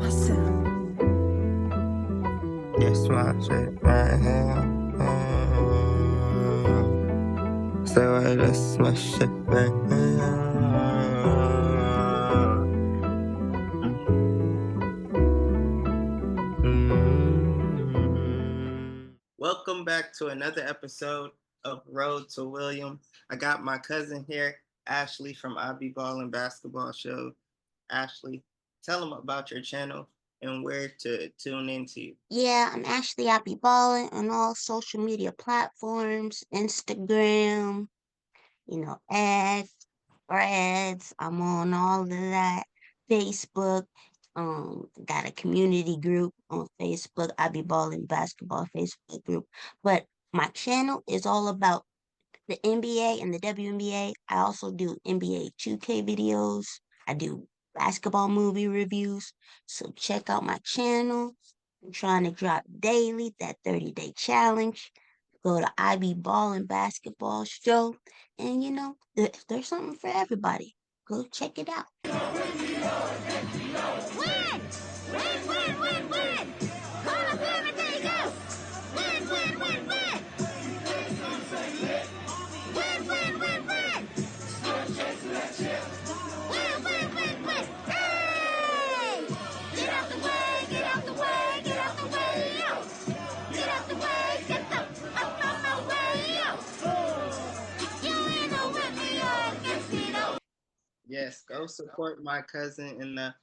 Yes, my shit right here. Say what, that's my shit right here. Welcome back to another episode of Road to William. I got my cousin here, Ashley from I Be Ballin' Basketball Show. Ashley, tell them about your channel and where to tune into. Yeah, I'm Ashley. I be balling on all social media platforms, Instagram, ads, threads. I'm on all of that. Facebook. Got a community group on Facebook. I be balling basketball Facebook group. But my channel is all about the NBA and the WNBA. I also do NBA 2K videos. I do basketball movie reviews. So check out my channel. I'm trying to drop daily, that 30-day challenge. Go to IB Ball and Basketball Show. And there's something for everybody. Go check it out. Win! Win, win, win, win! Call up everything you go! Win, win, win, win! Win, win, win, win! Win, win, win, win! Hey! Get out the way, get out the way, get out the way, yo! Get out the way, get the up on my way, yo! You ain't no with me or against me, though. Yes, go support my cousin in the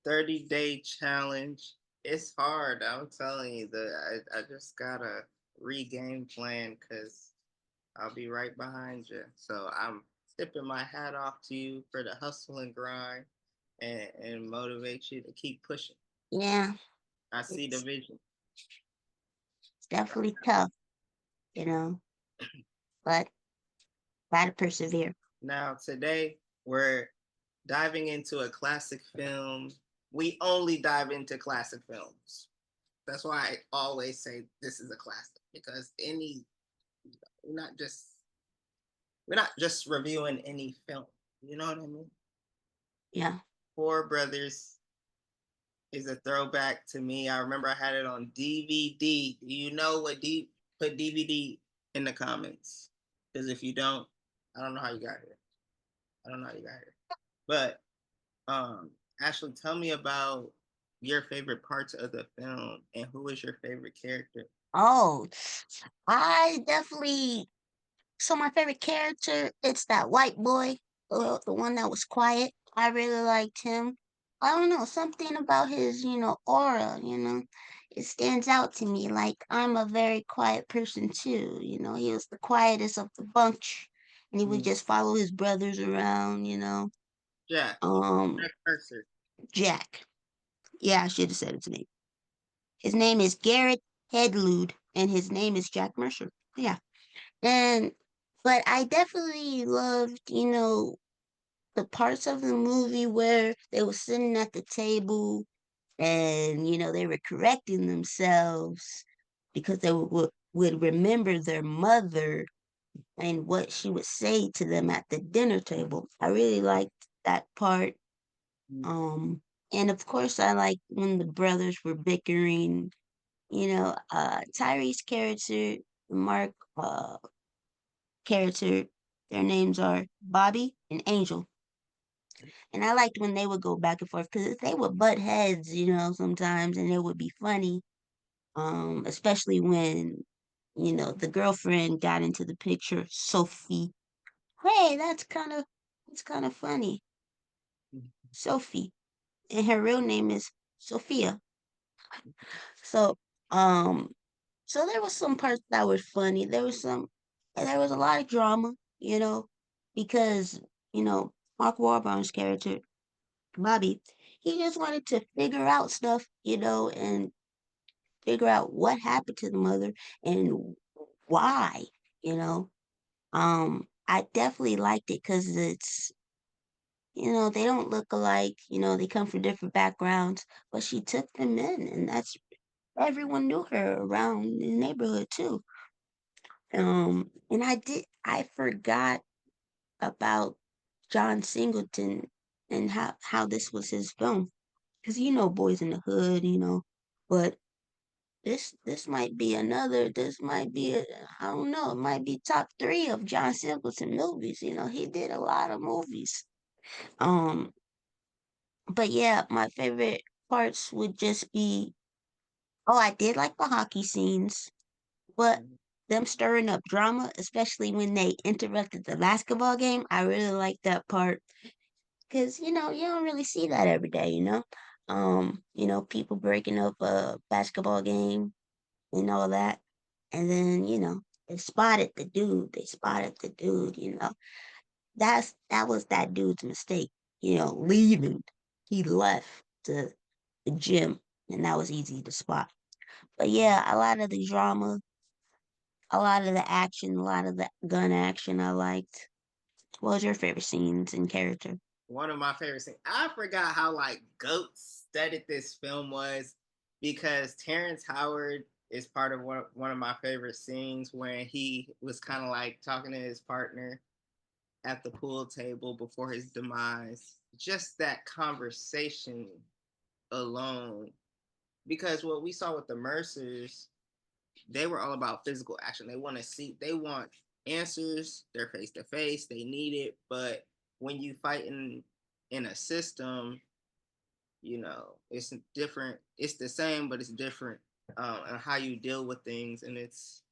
30-day challenge. It's hard. I'm telling you, I just gotta regain plan because I'll be right behind you. So I'm tipping my hat off to you for the hustle and grind and motivate you to keep pushing. Yeah, I see the it's vision. definitely tough, you know, but gotta persevere. Now today we're diving into a classic film. We only dive into classic films. That's why I always say this is a classic because we're not just we're not just reviewing any film. You know what I mean? Yeah. Four Brothers is a throwback to me. I remember I had it on DVD. Do you know what put DVD in the comments? Because if you don't, I don't know how you got here. I don't know how you got here. But um, Ashley, tell me about your favorite parts of the film and who is your favorite character? Oh, I definitely. So my favorite character, it's that white boy, the one that was quiet. I really liked him. I don't know, something about his, aura, it stands out to me. Like I'm a very quiet person too, he was the quietest of the bunch, and he would Mm, just follow his brothers around, Jack. Um, Jack Mercer. Jack. Yeah, I should have said his name. His name is Garrett Hedlund, and his name is Jack Mercer. Yeah. And but I definitely loved, the parts of the movie where they were sitting at the table and, they were correcting themselves because they would remember their mother and what she would say to them at the dinner table. I really liked that part. Mm, Um, and of course, I liked when the brothers were bickering. Tyree's character, Mark, character. Their names are Bobby and Angel. And I liked when they would go back and forth because they would butt heads, sometimes, and it would be funny. Especially when, the girlfriend got into the picture, Sophie. Hey, that's kind of funny. mm, Sophie. And her real name is Sophia. So, um, so there was some parts that were funny. There was a lot of drama, because, Mark Warburton's character, Bobby, he just wanted to figure out stuff, and figure out what happened to the mother and why, you know. I definitely liked it because they don't look alike, they come from different backgrounds, but she took them in, and that's everyone knew her around the neighborhood too. And I forgot about John Singleton and how this was his film. Cause Boys in the Hood, but this might be this might be I don't know, it might be top three of John Singleton movies. He did a lot of movies. Um, but yeah, my favorite parts would just be, oh, I did like the hockey scenes, but them stirring up drama, especially when they interrupted the basketball game, I really like that part. Cause you don't really see that every day. People breaking up a basketball game and all that. And then, they spotted the dude. That was that dude's mistake, leaving. He left the gym and that was easy to spot. But yeah, a lot of the drama, a lot of the action, a lot of the gun action I liked. What was your favorite scenes and character? One of my favorite scenes. I forgot how like goat studded this film was because Terrence Howard is part of one of my favorite scenes when he was kind of like talking to his partner at the pool table before his demise. Just that conversation alone. Because what we saw with the Mercers, they were all about physical action. They want answers, they're face to face, they need it. But when you fight in a system, it's different. It's the same, but it's different on how you deal with things, and it's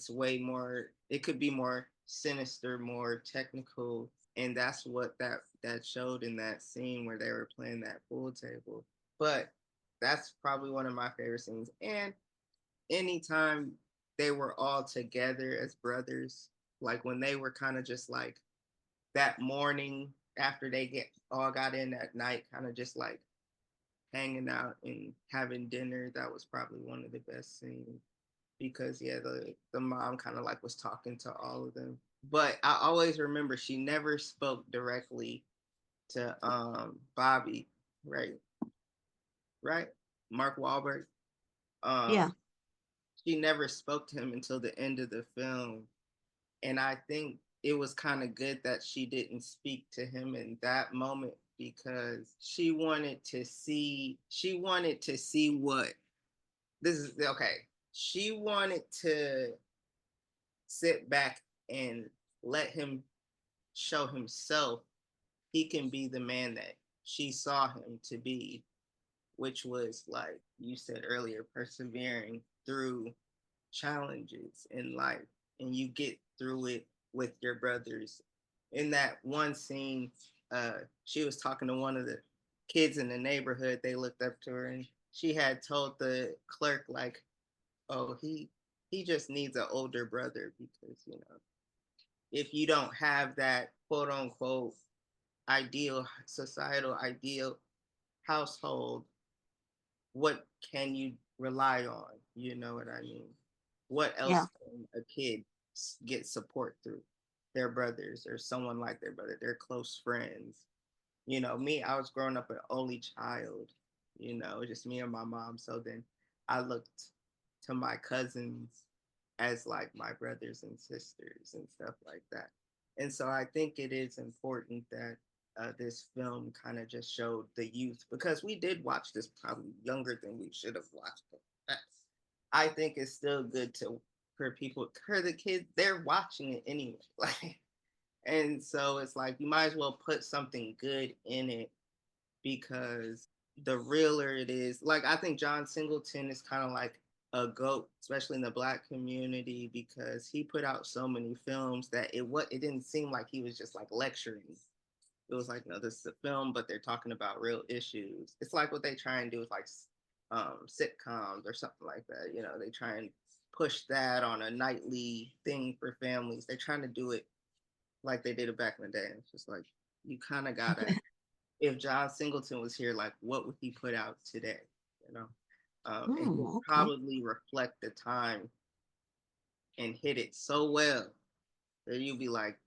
way more. It could be more sinister, more technical, and that's what that showed in that scene where they were playing that pool table. But that's probably one of my favorite scenes. And anytime they were all together as brothers, like when they were kind of just like that morning after they get all got in that night, kind of just like hanging out and having dinner, that was probably one of the best scenes because yeah, the mom kind of like was talking to all of them. But I always remember she never spoke directly to Bobby, right? Right? Mark Wahlberg. Yeah, Um she never spoke to him until the end of the film. And I think it was kind of good that she didn't speak to him in that moment because she wanted to see what this is okay. She wanted to sit back and let him show himself he can be the man that she saw him to be, which was like you said earlier, persevering through challenges in life and you get through it with your brothers. In that one scene, she was talking to one of the kids in the neighborhood. They looked up to her and she had told the clerk like, "Oh, he just needs an older brother because if you don't have that quote unquote ideal societal ideal household, what can you rely on? You know what I mean? What yeah. else can a kid get support through? Their brothers or someone like their brother, their close friends. Me, I was growing up an only child, just me and my mom. So then I looked to my cousins as like my brothers and sisters and stuff like that. And so I think it is important that this film kind of just showed the youth because we did watch this probably younger than we should have watched it. I think it's still good for the kids, they're watching it anyway. Like, and so it's like you might as well put something good in it because the realer it is. Like I think John Singleton is kind of like a goat, especially in the Black community, because he put out so many films that it didn't seem like he was just like lecturing. It was like, no, this is a film, but they're talking about real issues. It's like what they try and do with like sitcoms or something like that. They try and push that on a nightly thing for families. They're trying to do it like they did it back in the day. It's just like you kind of gotta. If John Singleton was here, like what would he put out today? You know, and he'll Okay. probably reflect the time and hit it so well that you'll be like,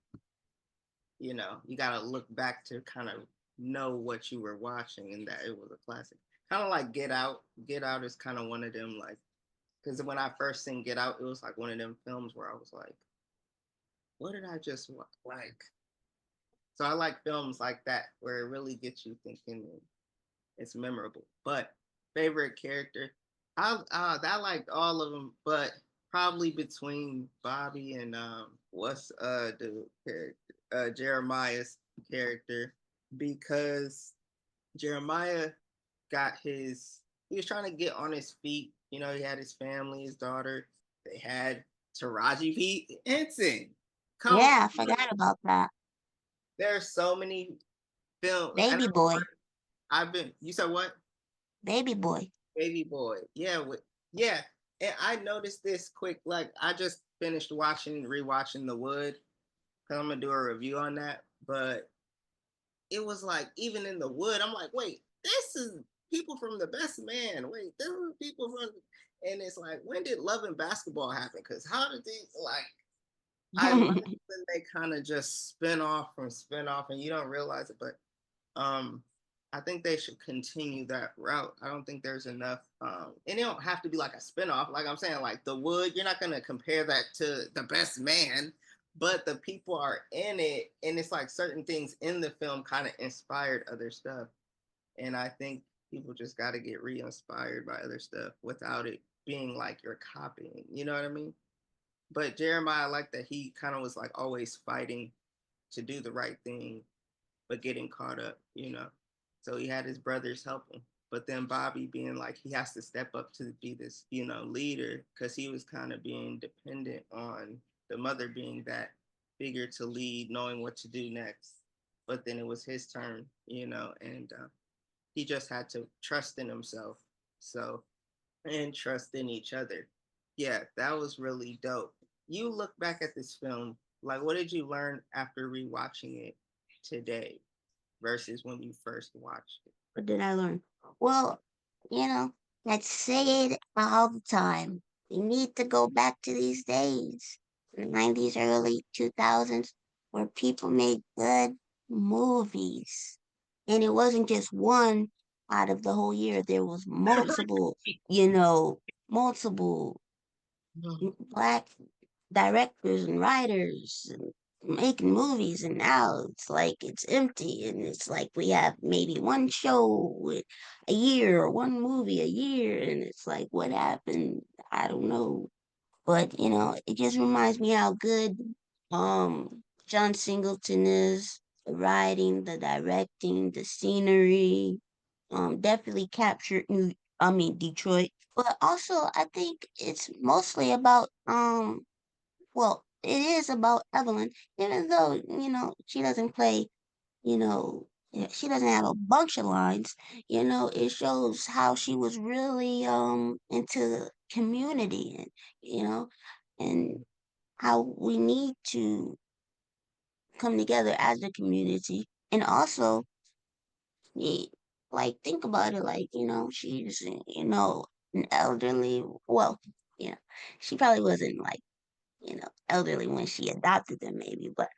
you gotta look back to kind of know what you were watching and that it was a classic. Kind of like Get Out. Get Out is kind of one of them, like, because when I first seen Get Out, it was like one of them films where I was like, what did I just like? So I like films like that where it really gets you thinking It's memorable. But favorite character, I liked all of them, but probably between Bobby and what's the character Jeremiah's character, because Jeremiah got his he was trying to get on his feet. You know, he had his family, his daughter. They had Taraji P. Henson. Come on. Yeah, I forgot about that. There's so many films, and Baby boy, I've been. You said what? baby boy. Baby boy. Yeah, yeah. And I noticed this quick. Like I just finished rewatching The Wood, because I'm gonna do a review on that. But it was like even in The Wood, I'm like, wait, this is people from The Best Man. Wait, this is people from, and it's like, when did Love and Basketball happen? Because how did these like? I love when they kind of just spin off, and you don't realize it. But um, I think they should continue that route. I don't think there's enough, and it don't have to be like a spinoff. Like I'm saying, like The Wood, you're not gonna compare that to The Best Man, but the people are in it, and it's like certain things in the film kind of inspired other stuff, and I think people just got to get re-inspired by other stuff without it being like you're copying. You know what I mean? But Jeremiah, I like that he kind of was like always fighting to do the right thing, but getting caught up, you know. So he had his brothers help him. But then Bobby being like he has to step up to be this, you know, leader, because he was kind of being dependent on the mother being that figure to lead, knowing what to do next. But then it was his turn, you know, and he just had to trust in himself. So, and trust in each other. Yeah, that was really dope. You look back at this film, like what did you learn after rewatching it today versus when you first watched it? What did I learn? Well, you know, I say it all the time. We need to go back to these days, the 90s, early 2000s, where people made good movies. And it wasn't just one out of the whole year. There was multiple, you know, multiple black directors and writers and making movies, and now it's like it's empty, and it's like we have maybe one show a year or one movie a year, and it's like what happened? I don't know. But it just reminds me how good John Singleton is. The writing, the directing, the scenery, definitely captured Detroit. But also I think it's mostly about well, it is about Evelyn, even though, she doesn't play, she doesn't have a bunch of lines, it shows how she was really into community, and, you know, and how we need to come together as a community. And also, ye- like, think about it, like, she's, an elderly, well, you know, she probably wasn't like elderly when she adopted them, maybe, but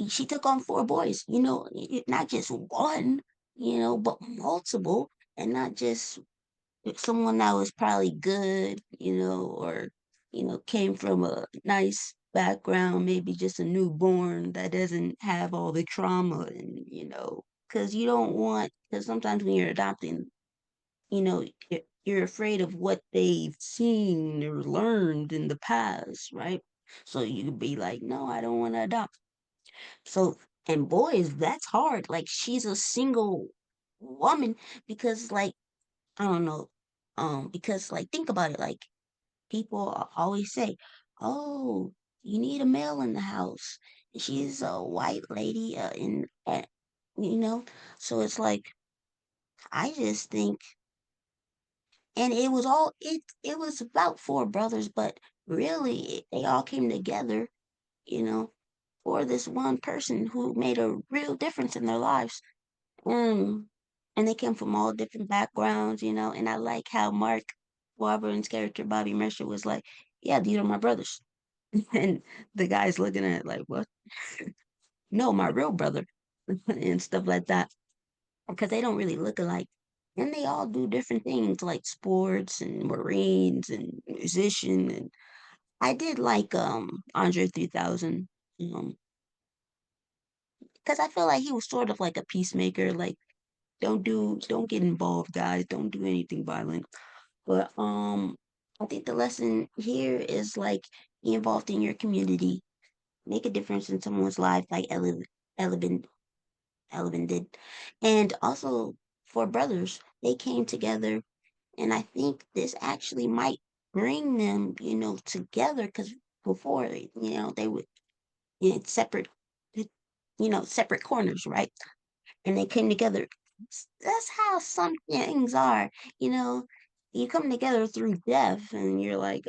she took on four boys, not just one, but multiple, and not just someone that was probably good, or came from a nice background, maybe just a newborn that doesn't have all the trauma, and because you don't want, because sometimes when you're adopting, you're afraid of what they've seen or learned in the past, right? So you could be like, no, I don't want to adopt. So, and boys, that's hard. Like, she's a single woman because, like, I don't know, because, like, think about it. Like, people always say, oh, you need a male in the house. She's a white lady, you know, so it's like, I just think, and it was about four brothers, but really they all came together, you know, for this one person who made a real difference in their lives. um and they came from all different backgrounds, and I like how Mark Warburton's character Bobby Mercer was like, yeah, these are my brothers. And the guy's looking at it like, what? No, my real brother. And stuff like that, because they don't really look alike. And they all do different things like sports and Marines and musician. And I did like Andre 3000, um because I feel like he was sort of like a peacemaker. Like, don't get involved, guys. Don't do anything violent. But I think the lesson here is like be involved in your community, make a difference in someone's life, like Eleven Eleven did. And also for brothers, they came together, and I think this actually might bring them, together because before, they would separate, separate corners, right? And they came together. That's how some things are, you know. You come together through death, and you're like,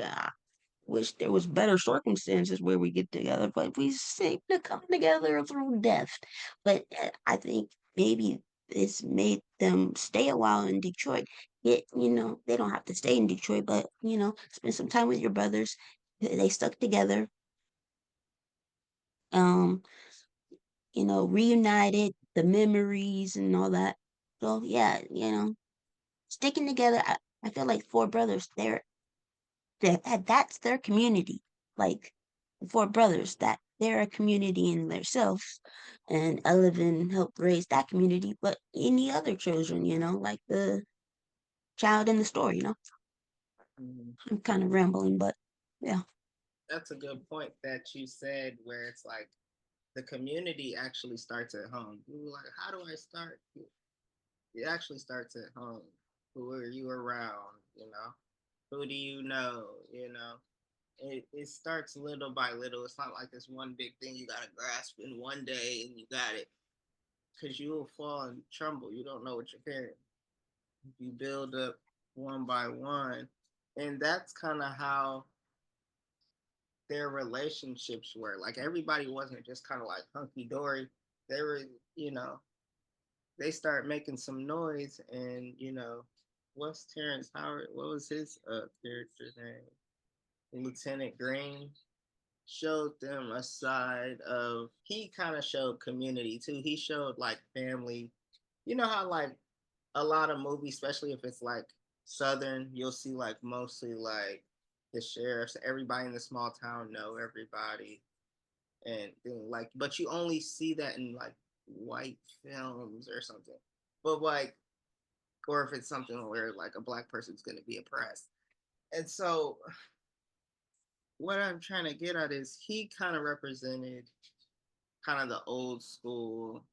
wish there was better circumstances where we get together, but we seem to come together through death. But I think maybe this made them stay a while in Detroit. They don't have to stay in Detroit, but spend some time with your brothers. They stuck together. Um, reunited, the memories and all that. So yeah, sticking together. I feel like four brothers. That's their community. Like four brothers, that they're a community in themselves, and Eleven helped raise that community. But any other children, like the child in the story. Mhm. I'm kind of rambling, but yeah, That's a good point that you said, where it's like the community actually starts at home. You were like, how do I start? It actually starts at home. Who are you around? Who do you know? It starts little by little. It's not like this one big thing you gotta grasp in one day and you got it. Because you will fall and tremble. You don't know what you're carrying. You build up one by one. And that's kind of how their relationships were. Like everybody wasn't just kind of like hunky dory. They were, you know, they start making some noise, and what's Terrence Howard? What was his character name? Lieutenant Green showed them a side of, he kind of showed community too. He showed like family. You know how like a lot of movies, especially if it's like Southern, you'll see like mostly like the sheriffs, everybody in the small town know everybody, and then like, but you only see that in like white films or something. But like, or if it's something where like a black person's going to be oppressed. And so what I'm trying to get at is he kind of represented kind of the old school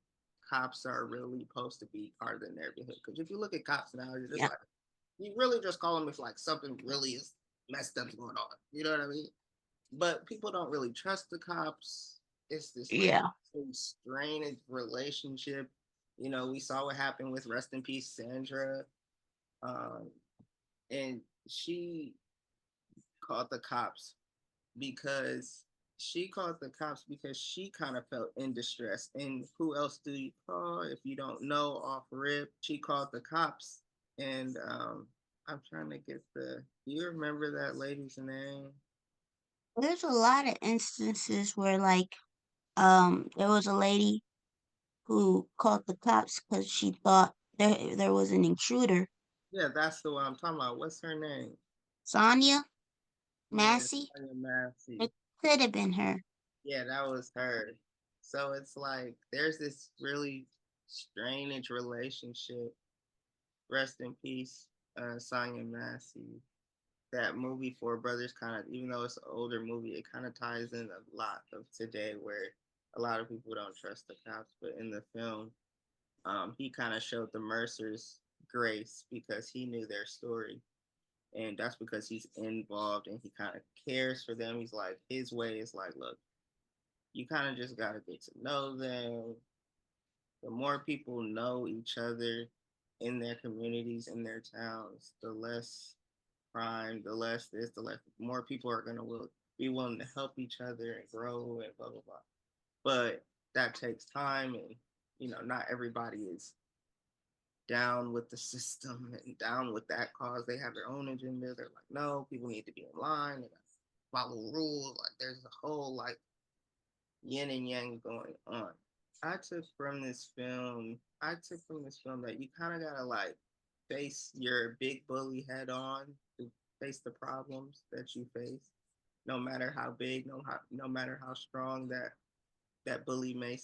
cops are really supposed to be part of the neighborhood. Because if you look at cops now, you're just yeah, like, you really just call them if like something really is messed up going on. You know what I mean? But people don't really trust the cops. It's this like yeah. strained relationship. We saw what happened with rest in peace Sandra, um, and she called the cops because she kind of felt in distress. And who else do you call if you don't know off rip? She called the cops, and I'm trying to get the. Do you remember that lady's name? There's a lot of instances where like there was a lady who called the cops because she thought there was an intruder. Yeah, that's the one I'm talking about. What's her name? Sonia Yeah, Massey. Tanya Massey. It could have been her. Yeah, that was her. So it's like there's this really strange relationship. Rest in peace, Sonya Massey. That movie Four Brothers kind of, even though it's an older movie, it kind of ties in a lot of today where a lot of people don't trust the cops. But in the film, he kind of showed the Mercers grace because he knew their story. And that's because he's involved and he kind of cares for them. He's like, his way is like, look, you kind of just got to get to know them. The more people know each other in their communities, in their towns, the less crime, the less this, the less more people are gonna be willing to help each other and grow and blah blah blah. But that takes time, and not everybody is down with the system and down with that cause. They have their own agenda. They're like, no, people need to be in line. They got to follow rules. Like there's a whole like yin and yang going on. I took from this film that you kind of gotta like face your big bully head on, to face the problems that you face, no matter how big, no matter how strong that bully may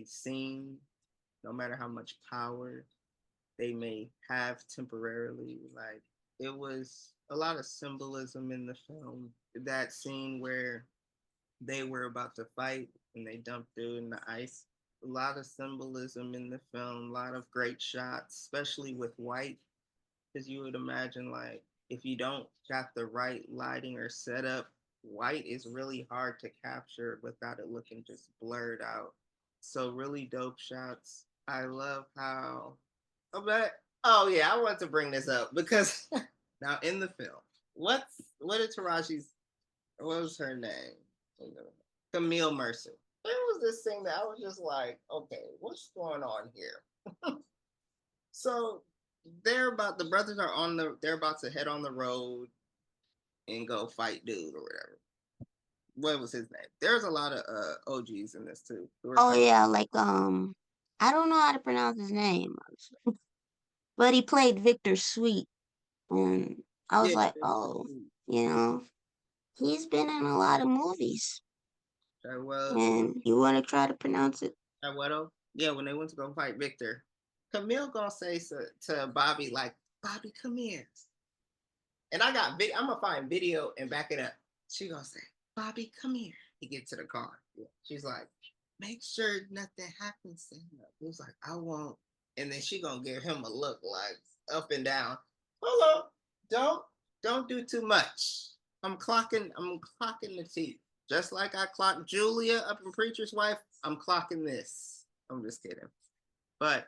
seem, no matter how much power. they may have temporarily. Like it was a lot of symbolism in the film. That scene where they were about to fight and they dumped dude in the ice. A lot of symbolism in the film, a lot of great shots, especially with white, because you would imagine like if you don't got the right lighting or setup, white is really hard to capture without it looking just blurred out. So really dope shots. I love how. Oh, but oh yeah, I wanted to bring this up because now in the film, what did Taraji's what was her name? Camille Mercer. There was this thing that I was just like, okay, what's going on here? So the brothers are they're about to head on the road and go fight dude or whatever. What was his name? There's a lot of OGs in this too. Oh yeah, like I don't know how to pronounce his name, but he played Victor Sweet, and I was Yeah, like, oh, you know, he's been in a lot of movies, well, and you want to try to pronounce it? yeah, when they went to go fight Victor, Camille gonna say to Bobby like, Bobby, come here. And I'm gonna find video and back it up. She gonna say, Bobby, come here. He get to the car. Yeah. She's like, make sure nothing happens to him. He was like, I won't. And then she gonna give him a look like up and down. Hold up, don't do too much. I'm clocking the teeth. Just like I clocked Julia up in Preacher's Wife, I'm clocking this. I'm just kidding. But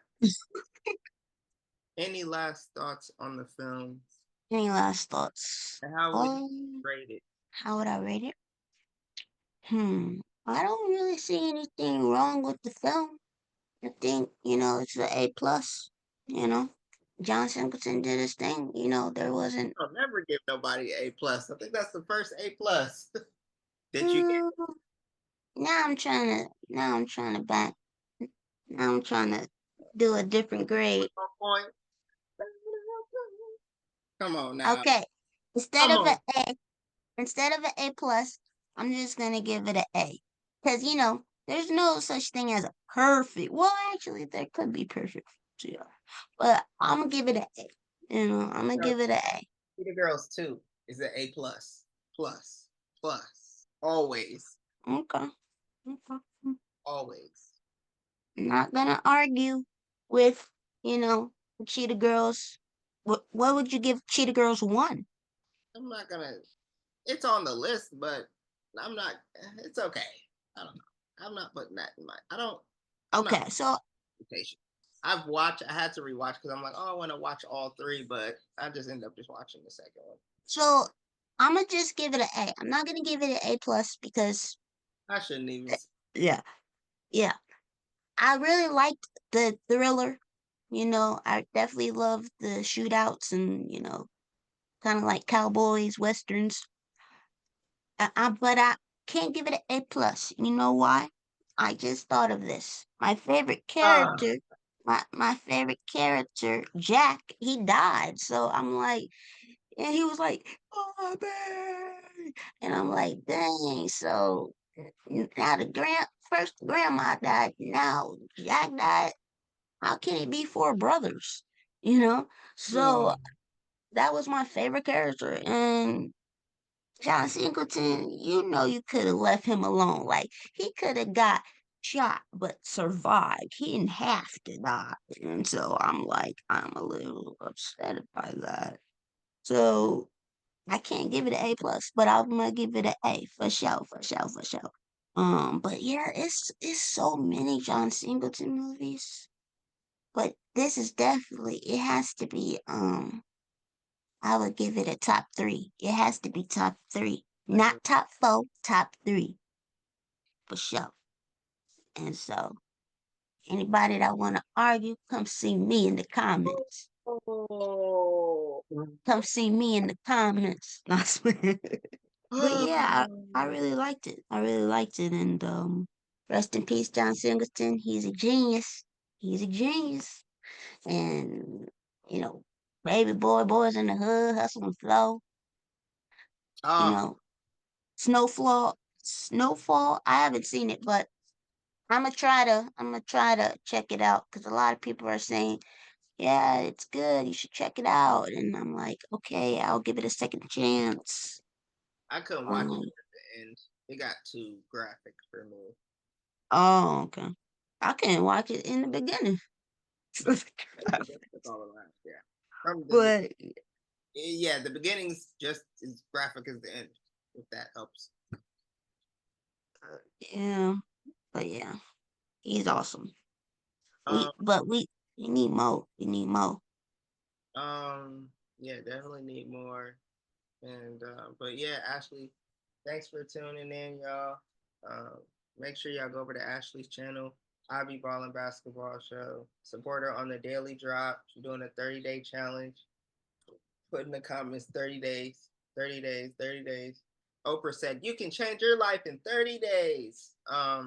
any last thoughts on the film? Any last thoughts? And how would you rate it? How would I rate it? I don't really see anything wrong with the film. I think, it's an A plus. You know, John Singleton did his thing. There wasn't. I'll never give nobody A plus. I think that's the first A plus that you get. Mm, now I'm trying to back. Now I'm trying to do a different grade. Point. Come on now. Okay, instead Come of on. an A, instead of an A plus, I'm just gonna give it an A. Cause there's no such thing as a perfect. Well, actually, there could be perfect. Yeah, but I'm gonna give it an A. I'm gonna give it an A. The Girls 2 is an A plus. Plus. Plus. Always. Okay. Okay. Always. Not gonna argue with Cheetah Girls. What would you give Cheetah Girls 1? I'm not gonna it's on the list, but I'm not it's okay. I don't know. I'm not putting that in my I'm not Okay, so patient. I had to rewatch because I'm like, oh, I want to watch all three, but I just end up just watching the second one. so I'm gonna just give it an A. I'm not gonna give it an A plus because I shouldn't even. yeah, yeah. I really liked the thriller. I definitely love the shootouts and kind of like cowboys, westerns. But I can't give it an A plus. You know why? I just thought of this. My favorite character, Jack, he died. So I'm like, and he was like, "Oh man," and I'm like, "Dang!" So now the first grandma died. Now Jack died. How can it be four brothers? So that was my favorite character, and John Singleton, you could have left him alone. Like he could have got shot but survived. He didn't have to die. And so I'm a little upset by that. So I can't give it an A plus, but I'm gonna give it an A for sure, for sure, for sure. But yeah, it's so many John Singleton movies. But this is definitely it has to be I would give it a top 3. It has to be top 3. Not top 4, top 3 for sure. And so anybody that wanna argue, come see me in the comments. Oh. Come see me in the comments. I swear. But yeah, I really liked it. I really liked it. And rest in peace, John Singleton. He's a genius. He's a genius. And baby boy, boys in the hood, hustle and flow. You know, Snowfall. I haven't seen it, but I'm gonna try to check it out because a lot of people are saying yeah, it's good. You should check it out. And I'm like, okay, I'll give it a second chance. I couldn't watch it Um, at the end. It got too graphic for me. oh, okay. I can watch it in the beginning. That's all around. Yeah. From But yeah, the beginning's just as graphic as the end, if that helps. yeah, but yeah, he's awesome. Um, We need more. We need more. yeah, definitely need more. And but yeah, Ashley, thanks for tuning in, y'all. Um, make sure y'all go over to Ashley's channel, I Be Ballin' Basketball Show. Support her on the daily drop. She's doing a 30-day challenge. Put in the comments 30 days, 30 days, 30 days. Oprah said you can change your life in 30 days.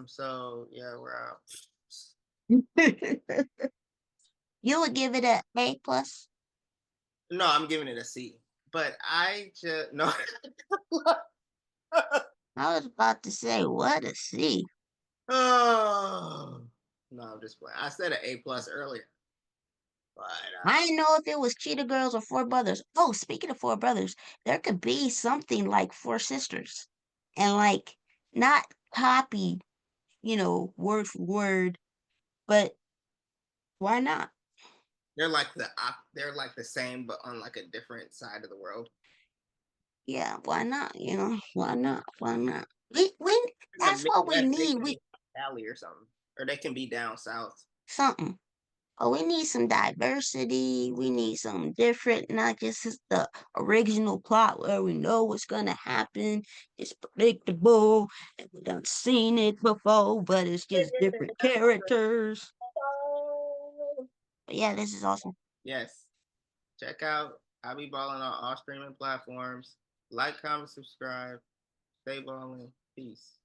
So yeah, we're out. You would give it a A plus. No, I'm giving it a C. But I just no. I was about to say, what a C. Oh no, I'm just playing. I said an A plus earlier, but I didn't know if it was Cheetah Girls or Four Brothers. Oh, speaking of Four Brothers, there could be something like Four Sisters, and like not copy, word for word, but why not? they're like the same, but on like a different side of the world. Yeah, why not? Why not? Why not? We In the that's what we Midwest, they need. can be We Cali or something, or they can be down south. something. Oh, we need some diversity. We need something different, not just the original plot where we know what's gonna happen. It's predictable, and we done seen it before, but it's just different characters. But yeah, this is awesome. Yes, check out I Be Balling on all streaming platforms. Like, comment, subscribe. Stay balling. Peace.